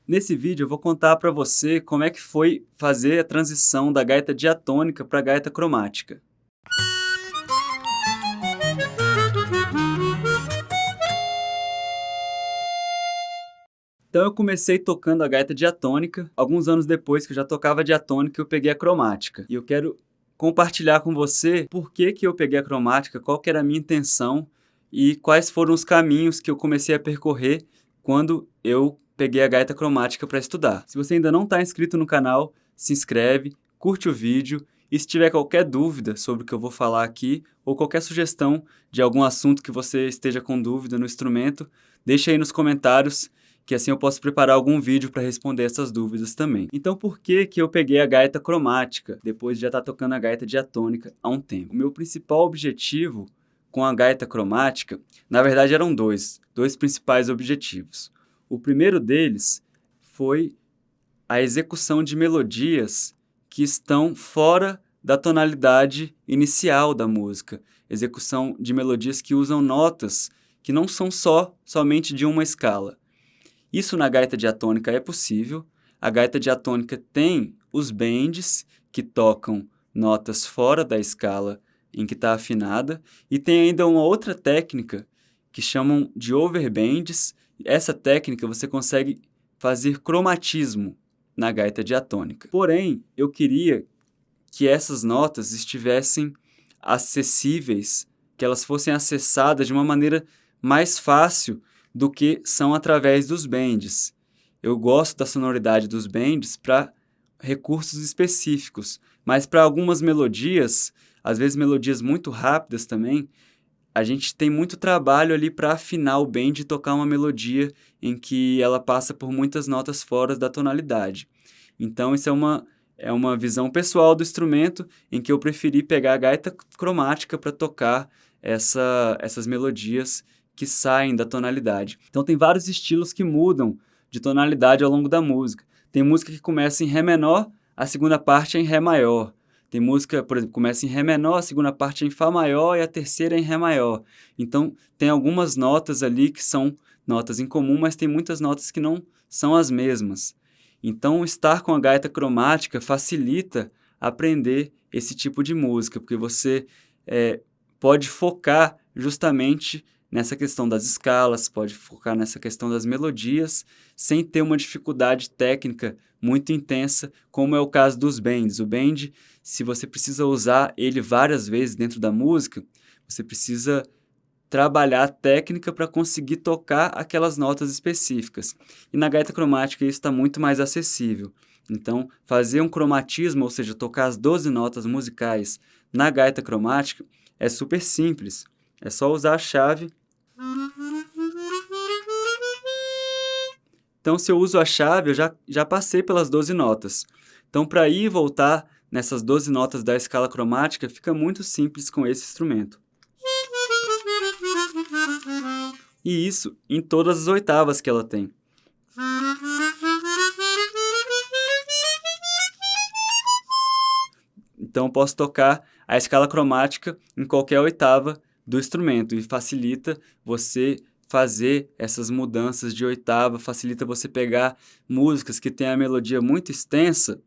Nesse vídeo eu vou contar para você como é que foi fazer a transição da gaita diatônica para a gaita cromática. Então eu comecei tocando a gaita diatônica, alguns anos depois que eu já tocava diatônica eu peguei a cromática. E eu quero compartilhar com você por que eu peguei a cromática, qual que era a minha intenção e quais foram os caminhos que eu comecei a percorrer quando eu peguei a gaita cromática para estudar. Se você ainda não está inscrito no canal, se inscreve, curte o vídeo e se tiver qualquer dúvida sobre o que eu vou falar aqui ou qualquer sugestão de algum assunto que você esteja com dúvida no instrumento, deixa aí nos comentários que assim eu posso preparar algum vídeo para responder essas dúvidas também. Então por que eu peguei a gaita cromática depois de já estar tocando a gaita diatônica há um tempo? O meu principal objetivo com a gaita cromática, na verdade eram dois principais objetivos. O primeiro deles foi a execução de melodias que estão fora da tonalidade inicial da música. Execução de melodias que usam notas que não são somente de uma escala. Isso na gaita diatônica é possível. A gaita diatônica tem os bends, que tocam notas fora da escala em que está afinada, e tem ainda uma outra técnica que chamam de overbends. Essa técnica você consegue fazer cromatismo na gaita diatônica. Porém, eu queria que essas notas estivessem acessíveis, que elas fossem acessadas de uma maneira mais fácil do que são através dos bends. Eu gosto da sonoridade dos bends para recursos específicos, mas para algumas melodias, às vezes melodias muito rápidas também, a gente tem muito trabalho ali para afinar o bend e tocar uma melodia em que ela passa por muitas notas fora da tonalidade. Então isso é uma visão pessoal do instrumento em que eu preferi pegar a gaita cromática para tocar essas melodias que saem da tonalidade. Então tem vários estilos que mudam de tonalidade ao longo da música. Tem música que começa em Ré menor, a segunda parte é em Ré maior. Tem música, por exemplo, que começa em Ré menor, a segunda parte é em Fá maior e a terceira é em Ré maior. Então tem algumas notas ali que são notas em comum, mas tem muitas notas que não são as mesmas. Então estar com a gaita cromática facilita aprender esse tipo de música, porque você pode focar justamente nessa questão das escalas, pode focar nessa questão das melodias, sem ter uma dificuldade técnica muito intensa, como é o caso dos bends. O bend, se você precisa usar ele várias vezes dentro da música, você precisa trabalhar a técnica para conseguir tocar aquelas notas específicas. E na gaita cromática isso está muito mais acessível. Então, fazer um cromatismo, ou seja, tocar as 12 notas musicais na gaita cromática, é super simples. É só usar a chave. Então, se eu uso a chave, eu já passei pelas 12 notas. Então, para ir e voltar nessas 12 notas da escala cromática, fica muito simples com esse instrumento. E isso em todas as oitavas que ela tem. Então, eu posso tocar a escala cromática em qualquer oitava do instrumento e facilita você fazer essas mudanças de oitava, facilita você pegar músicas que têm a melodia muito extensa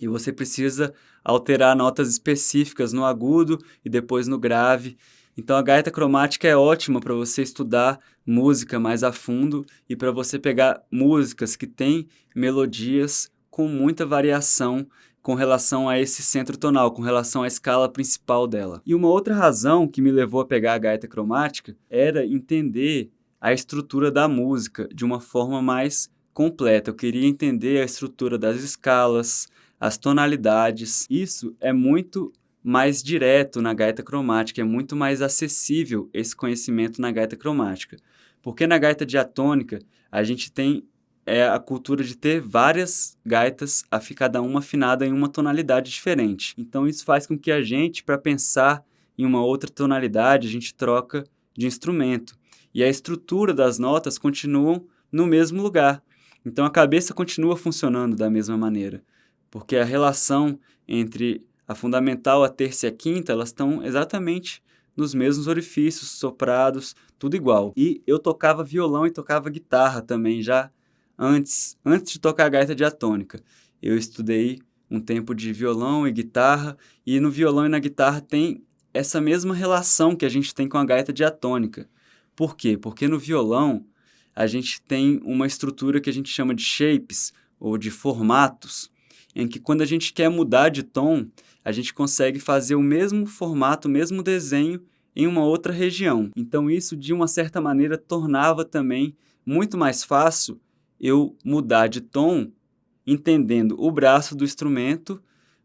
e você precisa alterar notas específicas no agudo e depois no grave. Então a gaita cromática é ótima para você estudar música mais a fundo e para você pegar músicas que têm melodias com muita variação com relação a esse centro tonal, com relação à escala principal dela. E uma outra razão que me levou a pegar a gaita cromática era entender a estrutura da música de uma forma mais completa. Eu queria entender a estrutura das escalas, as tonalidades. Isso é muito mais direto na gaita cromática, é muito mais acessível esse conhecimento na gaita cromática. Porque na gaita diatônica, a gente tem a cultura de ter várias gaitas, cada uma afinada em uma tonalidade diferente. Então isso faz com que a gente, para pensar em uma outra tonalidade, a gente troca de instrumento. E a estrutura das notas continuam no mesmo lugar. Então a cabeça continua funcionando da mesma maneira, porque a relação entre a fundamental, a terça e a quinta, elas estão exatamente nos mesmos orifícios, soprados, tudo igual. E eu tocava violão e tocava guitarra também já antes de tocar a gaita diatônica. Eu estudei um tempo de violão e guitarra, e no violão e na guitarra tem essa mesma relação que a gente tem com a gaita diatônica. Por quê? Porque no violão a gente tem uma estrutura que a gente chama de shapes, ou de formatos, em que quando a gente quer mudar de tom, a gente consegue fazer o mesmo formato, o mesmo desenho em uma outra região. Então isso, de uma certa maneira, tornava também muito mais fácil eu mudar de tom entendendo o braço do instrumento,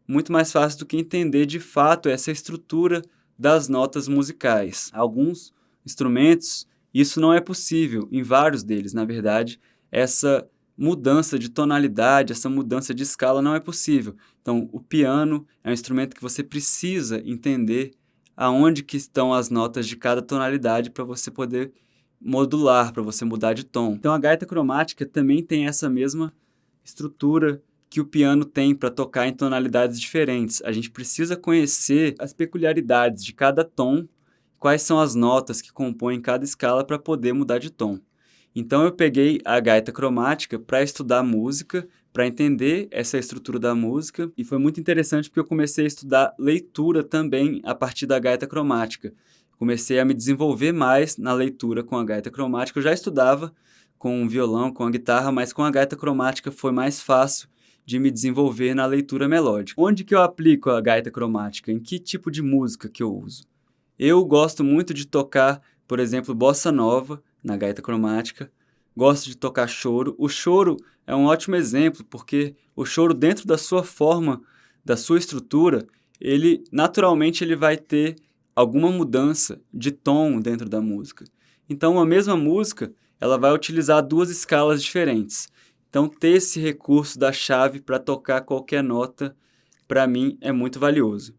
muito mais fácil do que entender de fato essa estrutura das notas musicais. Alguns instrumentos, isso não é possível, em vários deles, na verdade, essa mudança de tonalidade, essa mudança de escala não é possível. Então, o piano é um instrumento que você precisa entender aonde que estão as notas de cada tonalidade para você poder modular, para você mudar de tom. Então, a gaita cromática também tem essa mesma estrutura que o piano tem para tocar em tonalidades diferentes. A gente precisa conhecer as peculiaridades de cada tom, quais são as notas que compõem cada escala para poder mudar de tom. Então eu peguei a gaita cromática para estudar música, para entender essa estrutura da música, e foi muito interessante porque eu comecei a estudar leitura também a partir da gaita cromática. Comecei a me desenvolver mais na leitura com a gaita cromática. Eu já estudava com o violão, com a guitarra, mas com a gaita cromática foi mais fácil de me desenvolver na leitura melódica. Onde que eu aplico a gaita cromática? Em que tipo de música que eu uso? Eu gosto muito de tocar, por exemplo, bossa nova na gaita cromática. Gosto de tocar choro. O choro é um ótimo exemplo, porque o choro, dentro da sua forma, da sua estrutura, ele naturalmente ele vai ter alguma mudança de tom dentro da música. Então, a mesma música, ela vai utilizar duas escalas diferentes. Então, ter esse recurso da chave para tocar qualquer nota, para mim, é muito valioso.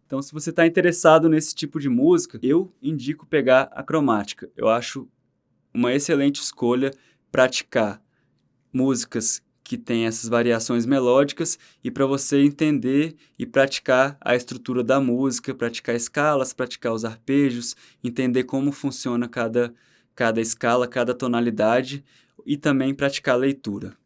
Então, se você está interessado nesse tipo de música, eu indico pegar a cromática. Eu acho uma excelente escolha praticar músicas que têm essas variações melódicas e para você entender e praticar a estrutura da música, praticar escalas, praticar os arpejos, entender como funciona cada escala, cada tonalidade e também praticar a leitura.